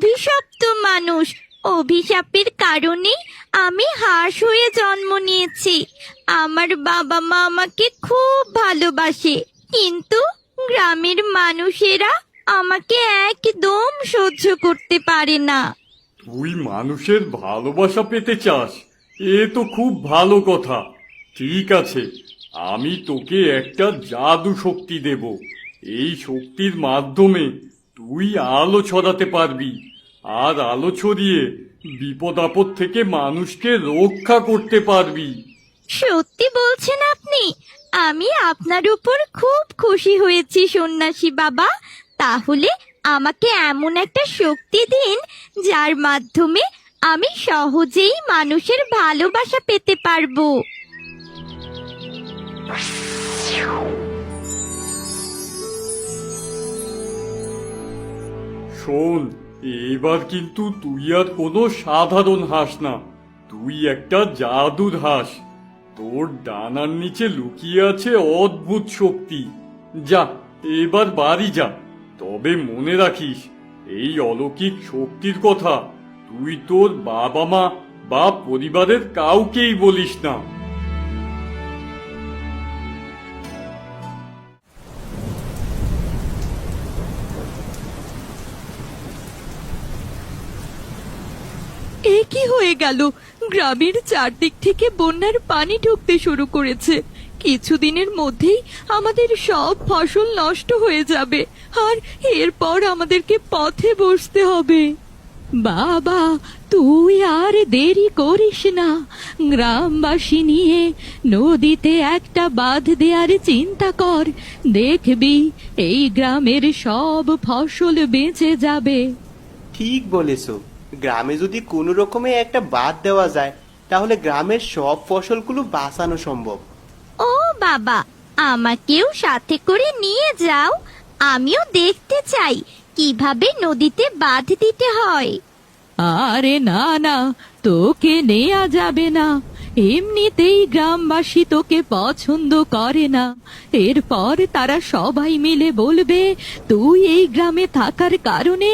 অভিশপ্ত মানুষ। অভিশাপের কারণে আমি হাঁস হয়ে জন্ম নিয়েছি। আমার বাবা মা আমাকে খুব ভালোবাসে, কিন্তু গ্রামের মানুষেরা আমাকে একদম সহ্য করতে পারে না। তুই মানুষের ভালোবাসা পেতে চাস, এ তো খুব ভালো কথা। ঠিক আছে, আমি তোকে একটা জাদু শক্তি দেব। এই শক্তির মাধ্যমে তুই আলো ছড়াতে পারবি, আর আলো ছড়িয়ে বিপদ আপদ থেকে মানুষকে রক্ষা করতে পারবি। সত্যি বলছেন আপনি? আমি আপনার উপর খুব খুশি হয়েছি সন্ন্যাসী বাবা। তাহলে আমাকে এমন একটা শক্তি দিন যার মাধ্যমে আমি সহজেই মানুষের ভালোবাসা পেতে পারবো। শোন, এবার কিন্তু তুই আর কোনো সাধারণ হাঁস না, তুই একটা জাদুর হাঁস। তোর ডানার নিচে লুকিয়ে আছে অদ্ভুত শক্তি। যা, এবার বাড়ি যা। তবে মনে রাখিস, এই অলৌকিক শক্তির কথা তুই তোর বাবা মা বা পরিবারের কাউকেই বলিস না। এ কি হয়ে গেল? গ্রামের চারদিক থেকে বন্যার পানি ঢুকতে শুরু করেছে। কিছুদিনের মধ্যেই আমাদের সব ফসল নষ্ট হয়ে যাবে, আর এরপর আমাদেরকে পথে বসতে হবে। বাবা, তুই আর দেরি করিস না, গ্রামবাসী নিয়ে নদীতে একটা বাঁধ দেওয়ার চিন্তা কর। দেখবি এই গ্রামের সব ফসল বেঁচে যাবে। ঠিক বলেছো, গ্রামে যদি কোনো রকমে একটা বাঁধ দেওয়া যায় তাহলে গ্রামের সব ফসলগুলো বাঁচানো সম্ভব। ও বাবা, আমাকেও সাথে করে নিয়ে যাও। আমিও দেখতে চাই কিভাবে নদীতে বাঁধ দিতে হয়। আরে না না, তোকে নেয়া যাবে না। এমনিতেই গ্রামবাসী তোকে পছন্দ করে না। এরপর তারা সবাই মিলে বলবে তুই এই গ্রামে থাকার কারণে